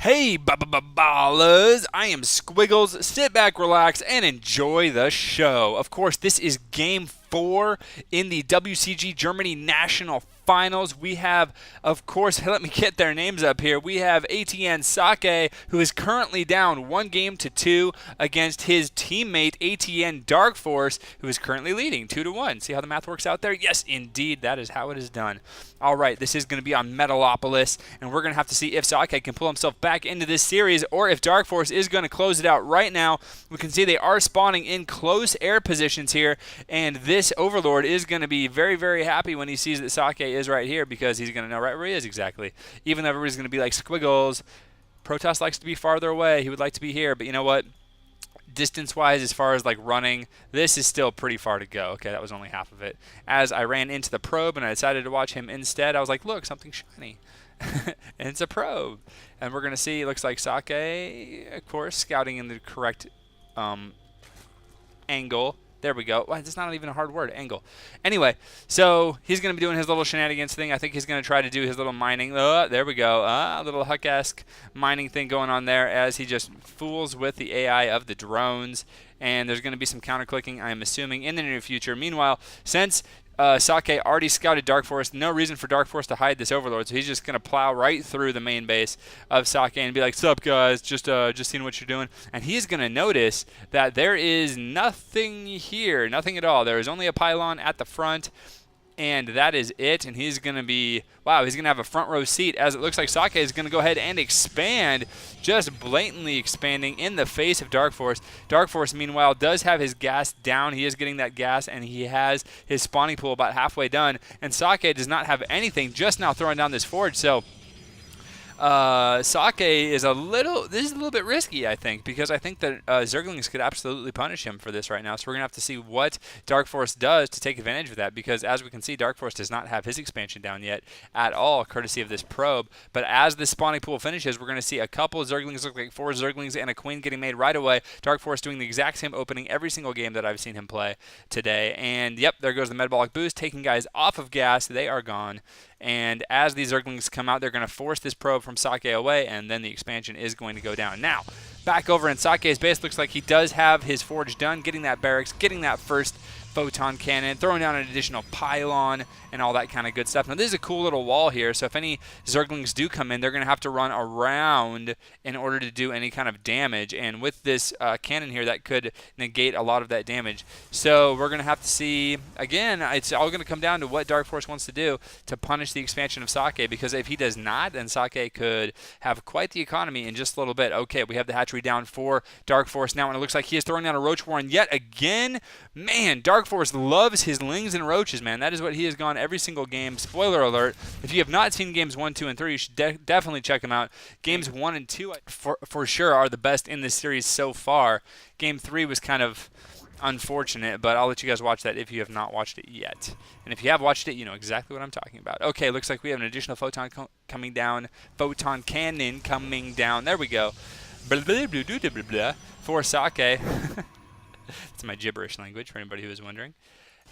Hey, ballers! I am Squiggles. Sit back, relax, and enjoy the show. Of course, this is Game 4 in the WCG Germany National Finals. We have, of course, let me get their names up here. We have aTnSocke, who is currently down 1-2 against his teammate aTnDarKFoRcE, who is currently leading 2-1. See how the math works out there? Yes, indeed, that is how it is done. All right, this is going to be on metalopolis, and we're going to have to see if Socke can pull himself back into this series, or if DarKFoRcE is going to close it out right now. We can see they are spawning in close air positions here, and this Overlord is going to be very, very happy when he sees that Socke is right here, because he's going to know right where he is exactly. Even though everybody's going to be like, Squiggles, Protoss likes to be farther away. He would like to be here, but you know what? Distance-wise, as far as like running, this is still pretty far to go. Okay, that was only half of it. As I ran into the probe and I decided to watch him instead, I was like, look, something shiny. And it's a probe. And we're going to see, it looks like Socke, of course, scouting in the correct angle. There we go. Well, that's not even a hard word, angle. Anyway, so he's going to be doing his little shenanigans thing. I think he's going to try to do his little mining. There we go. A little Huck-esque mining thing going on there as he just fools with the AI of the drones. And there's going to be some counter-clicking, I'm assuming, in the near future. Meanwhile, since Socke already scouted DarKFoRcE, no reason for DarKFoRcE to hide this Overlord, so he's just going to plow right through the main base of Socke and be like, sup guys, just seeing what you're doing. And he's going to notice that there is nothing here, nothing at all. There is only a pylon at the front, and that is it. And he's going to be, wow, he's going to have a front row seat, as it looks like Socke is going to go ahead and expand, just blatantly expanding in the face of DarKFoRcE. DarKFoRcE, meanwhile, does have his gas down. He is getting that gas, and he has his spawning pool about halfway done. And Socke does not have anything, just now throwing down this forge. So Socke is this is a little bit risky, I think, because I think that Zerglings could absolutely punish him for this right now. So we're going to have to see what DarKFoRcE does to take advantage of that, because as we can see, DarKFoRcE does not have his expansion down yet at all, courtesy of this probe. But as this spawning pool finishes, we're going to see a couple of Zerglings, look like 4 Zerglings and a Queen getting made right away. DarKFoRcE doing the exact same opening every single game that I've seen him play today. And yep, there goes the metabolic boost, taking guys off of gas. They are gone. And as these Zerglings come out, they're going to force this probe from Socke away, and then the expansion is going to go down. Now, back over in Socke's base, looks like he does have his forge done, getting that barracks, getting that first photon cannon, throwing down an additional pylon, and all that kind of good stuff. Now, this is a cool little wall here, so if any Zerglings do come in, they're going to have to run around in order to do any kind of damage. And with this cannon here, that could negate a lot of that damage. So we're going to have to see, again, it's all going to come down to what DarKFoRcE wants to do to punish the expansion of Socke, because if he does not, then Socke could have quite the economy in just a little bit. Okay, we have the hatchery down for DarKFoRcE now, and it looks like he is throwing down a roach warren yet again. Man, DarKFoRcE loves his lings and roaches, man. That is what he has gone every single game. Spoiler alert, if you have not seen games 1, 2, and 3, you should definitely check them out. Games 1 and 2 for sure are the best in this series so far. Game 3 was kind of unfortunate, but I'll let you guys watch that if you have not watched it yet. And if you have watched it, you know exactly what I'm talking about. Okay, looks like we have an additional photon coming down. Photon cannon coming down. There we go. Blah, blah, blah, blah, blah, blah, for Socke. That's my gibberish language for anybody who is wondering.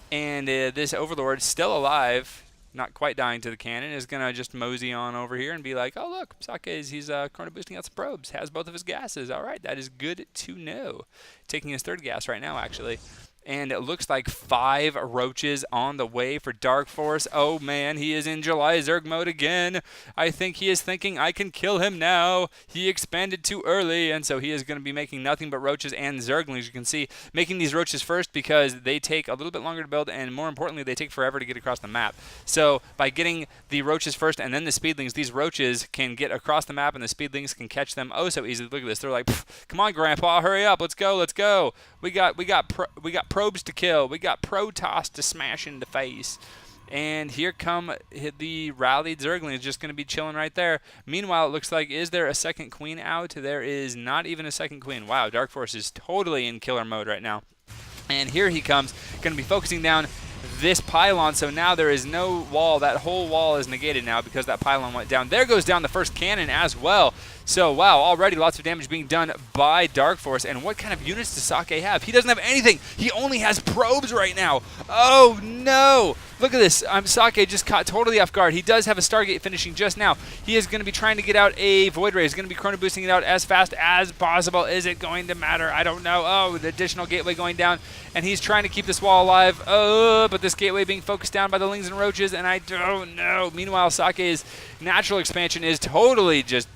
And this Overlord, still alive, not quite dying to the cannon, is going to just mosey on over here and be like, oh, look, Socke he's currently boosting out some probes, has both of his gases. All right, that is good to know. Taking his third gas right now, actually. And it looks like 5 roaches on the way for DarKFoRcE. Oh, man, he is in July Zerg mode again. I think he is thinking, I can kill him now. He expanded too early, and so he is going to be making nothing but roaches and Zerglings. You can see, making these roaches first because they take a little bit longer to build, and more importantly, they take forever to get across the map. So by getting the roaches first and then the speedlings, these roaches can get across the map, and the speedlings can catch them oh so easily. Look at this. They're like, come on, Grandpa, hurry up. Let's go, let's go. We got probes to kill. We got Protoss to smash in the face. And here come the rallied Zerglings, just going to be chilling right there. Meanwhile, it looks like, is there a second queen out? There is not even a second queen. Wow, DarKFoRcE is totally in killer mode right now. And here he comes, going to be focusing down this pylon, so now there is no wall. That whole wall is negated now because that pylon went down. There goes down the first cannon as well. So, wow, already lots of damage being done by DarkFoRcE. And what kind of units does Socke have? He doesn't have anything. He only has probes right now. Oh, no. Look at this. Socke just caught totally off guard. He does have a Stargate finishing just now. He is going to be trying to get out a Void Ray. He's going to be chrono boosting it out as fast as possible. Is it going to matter? I don't know. Oh, the additional gateway going down. And he's trying to keep this wall alive. Oh, but this gateway being focused down by the Lings and Roaches, and I don't know. Meanwhile, Socke's natural expansion is totally just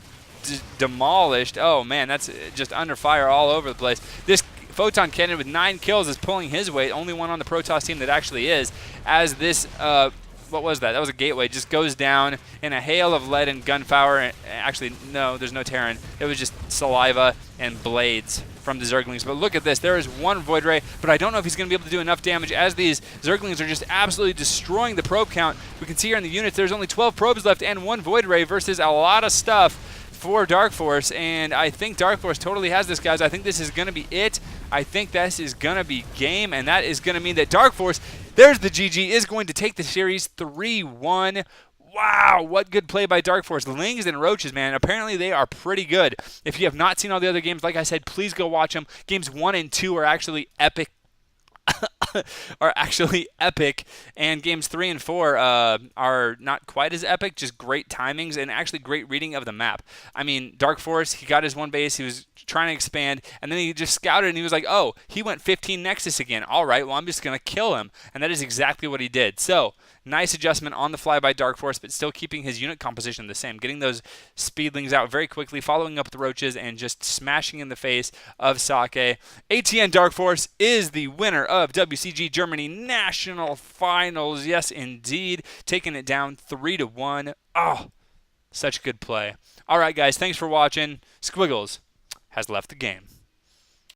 demolished. Oh, man, that's just under fire all over the place. This Photon Cannon with 9 kills is pulling his weight. Only one on the Protoss team that actually is. As this, what was that? That was a gateway. Just goes down in a hail of lead and gunfire. Actually, no, there's no Terran. It was just saliva and blades from the Zerglings. But look at this. There is one Void Ray, but I don't know if he's going to be able to do enough damage as these Zerglings are just absolutely destroying the probe count. We can see here in the units there's only 12 probes left and one Void Ray versus a lot of stuff for DarkFoRcE, and I think DarkFoRcE totally has this, guys. I think this is going to be it. I think this is going to be game, and that is going to mean that DarkFoRcE, there's the GG, is going to take the series 3-1. Wow, what good play by DarkFoRcE. Lings and Roaches, man, apparently they are pretty good. If you have not seen all the other games, like I said, please go watch them. Games 1 and 2 are actually epic. And games 3 and 4 are not quite as epic, just great timings and actually great reading of the map. I mean, DarkFoRcE, he got his one base, he was trying to expand, and then he just scouted and he was like, oh, he went 15 Nexus again. All right, well, I'm just going to kill him. And that is exactly what he did. So, nice adjustment on the fly by DarkFoRcE, but still keeping his unit composition the same, getting those speedlings out very quickly, following up with the Roaches, and just smashing in the face of Socke. aTnDarKFoRcE is the winner of WCG Germany National Finals. Yes, indeed. Taking it down 3-1. Oh, such good play. All right, guys, thanks for watching. Squiggles has left the game.